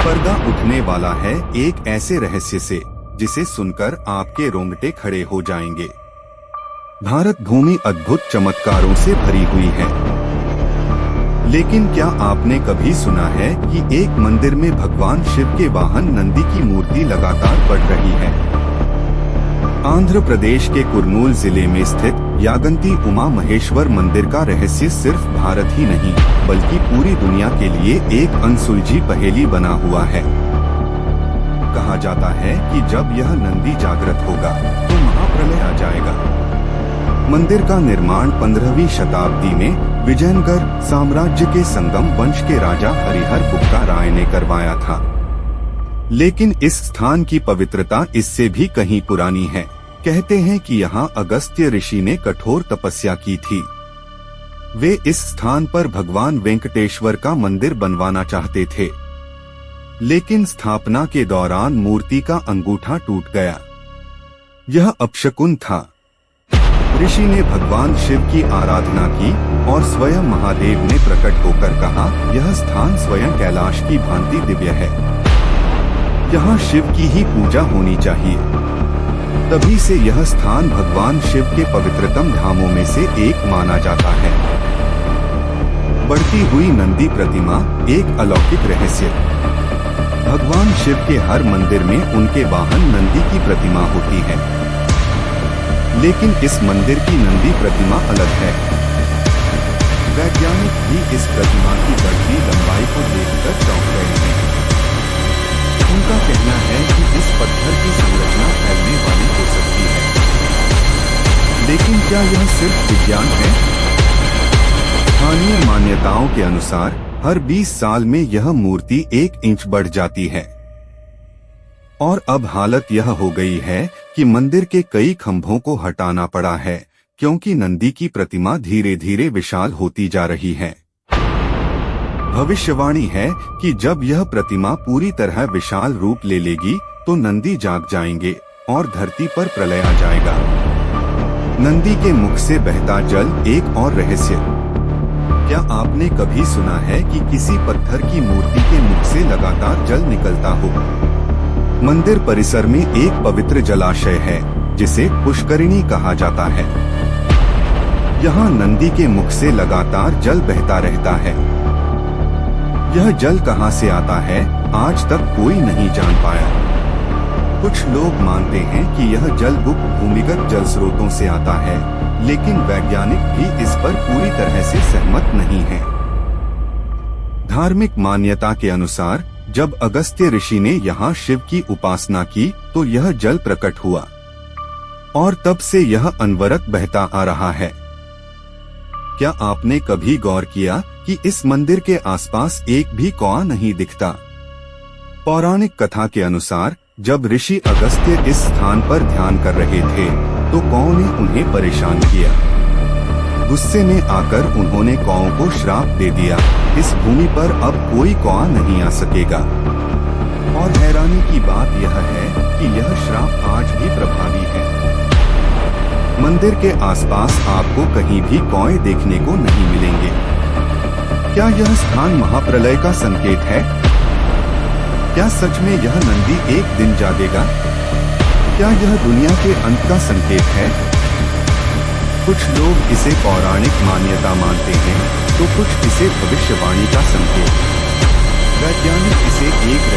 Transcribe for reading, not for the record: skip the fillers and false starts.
पर्दा उठने वाला है एक ऐसे रहस्य से जिसे सुनकर आपके रोंगटे खड़े हो जाएंगे। भारत भूमि अद्भुत चमत्कारों से भरी हुई है, लेकिन क्या आपने कभी सुना है कि एक मंदिर में भगवान शिव के वाहन नंदी की मूर्ति लगातार बढ़ रही है? आंध्र प्रदेश के कुर्नूल जिले में स्थित यागंती उमा महेश्वर मंदिर का रहस्य सिर्फ भारत ही नहीं बल्कि पूरी दुनिया के लिए एक अनसुलझी पहेली बना हुआ है। कहा जाता है कि जब यह नंदी जागृत होगा तो महाप्रलय आ जाएगा। मंदिर का निर्माण 15वीं शताब्दी में विजयनगढ़ साम्राज्य के संगम वंश के राजा हरिहर बुक्का राय ने करवाया था, लेकिन इस स्थान की पवित्रता इससे भी कहीं पुरानी है। कहते हैं कि यहाँ अगस्त्य ऋषि ने कठोर तपस्या की थी। वे इस स्थान पर भगवान वेंकटेश्वर का मंदिर बनवाना चाहते थे, लेकिन स्थापना के दौरान मूर्ति का अंगूठा टूट गया। यह अपशकुन था। ऋषि ने भगवान शिव की आराधना की और स्वयं महादेव ने प्रकट होकर कहा, यह स्थान स्वयं कैलाश की भांति दिव्य है, यहाँ शिव की ही पूजा होनी चाहिए। तभी से यह स्थान भगवान शिव के पवित्रतम धामों में से एक माना जाता है। बढ़ती हुई नंदी प्रतिमा एक अलौकिक रहस्य। भगवान शिव के हर मंदिर में उनके वाहन नंदी की प्रतिमा होती है, लेकिन इस मंदिर की नंदी प्रतिमा अलग है। वैज्ञानिक भी इस प्रतिमा की बढ़ती लंबाई को देखकर चौंक गए हैं। उनका कहना है कि इस पत्थर की संरचना फैलने वाली हो सकती है, लेकिन क्या यह सिर्फ विज्ञान है? स्थानीय मान्यताओं के अनुसार हर 20 साल में यह मूर्ति 1 इंच बढ़ जाती है और अब हालत यह हो गई है कि मंदिर के कई खंभों को हटाना पड़ा है क्योंकि नंदी की प्रतिमा धीरे धीरे विशाल होती जा रही है। भविष्यवाणी है कि जब यह प्रतिमा पूरी तरह विशाल रूप ले लेगी तो नंदी जाग जाएंगे और धरती पर प्रलय आ जाएगा। नंदी के मुख से बहता जल एक और रहस्य। क्या आपने कभी सुना है कि किसी पत्थर की मूर्ति के मुख से लगातार जल निकलता हो? मंदिर परिसर में एक पवित्र जलाशय है जिसे पुष्करिणी कहा जाता है। यहाँ नंदी के मुख से लगातार जल बहता रहता है। यह जल कहाँ से आता है, आज तक कोई नहीं जान पाया। कुछ लोग मानते हैं कि यह जल गुप्त भूमिगत जल स्रोतों से आता है, लेकिन वैज्ञानिक भी इस पर पूरी तरह से सहमत नहीं हैं। धार्मिक मान्यता के अनुसार जब अगस्त्य ऋषि ने यहाँ शिव की उपासना की तो यह जल प्रकट हुआ और तब से यह अनवरत बहता आ रहा है। क्या आपने कभी गौर किया कि इस मंदिर के आसपास एक भी कौआ नहीं दिखता? पौराणिक कथा के अनुसार जब ऋषि अगस्त्य इस स्थान पर ध्यान कर रहे थे तो कौओं ने उन्हें परेशान किया। गुस्से में आकर उन्होंने कौओं को श्राप दे दिया, इस भूमि पर अब कोई कौआ नहीं आ सकेगा। और हैरानी की बात यह है कि यह श्राप आज भी प्रभावी है। मंदिर के आसपास आपको कहीं भी कौए देखने को नहीं मिलेंगे। क्या यह स्थान महाप्रलय का संकेत है? क्या सच में यह नंदी एक दिन जागेगा? क्या यह दुनिया के अंत का संकेत है? कुछ लोग इसे पौराणिक मान्यता मानते हैं तो कुछ इसे भविष्यवाणी का संकेत। वैज्ञानिक इसे एक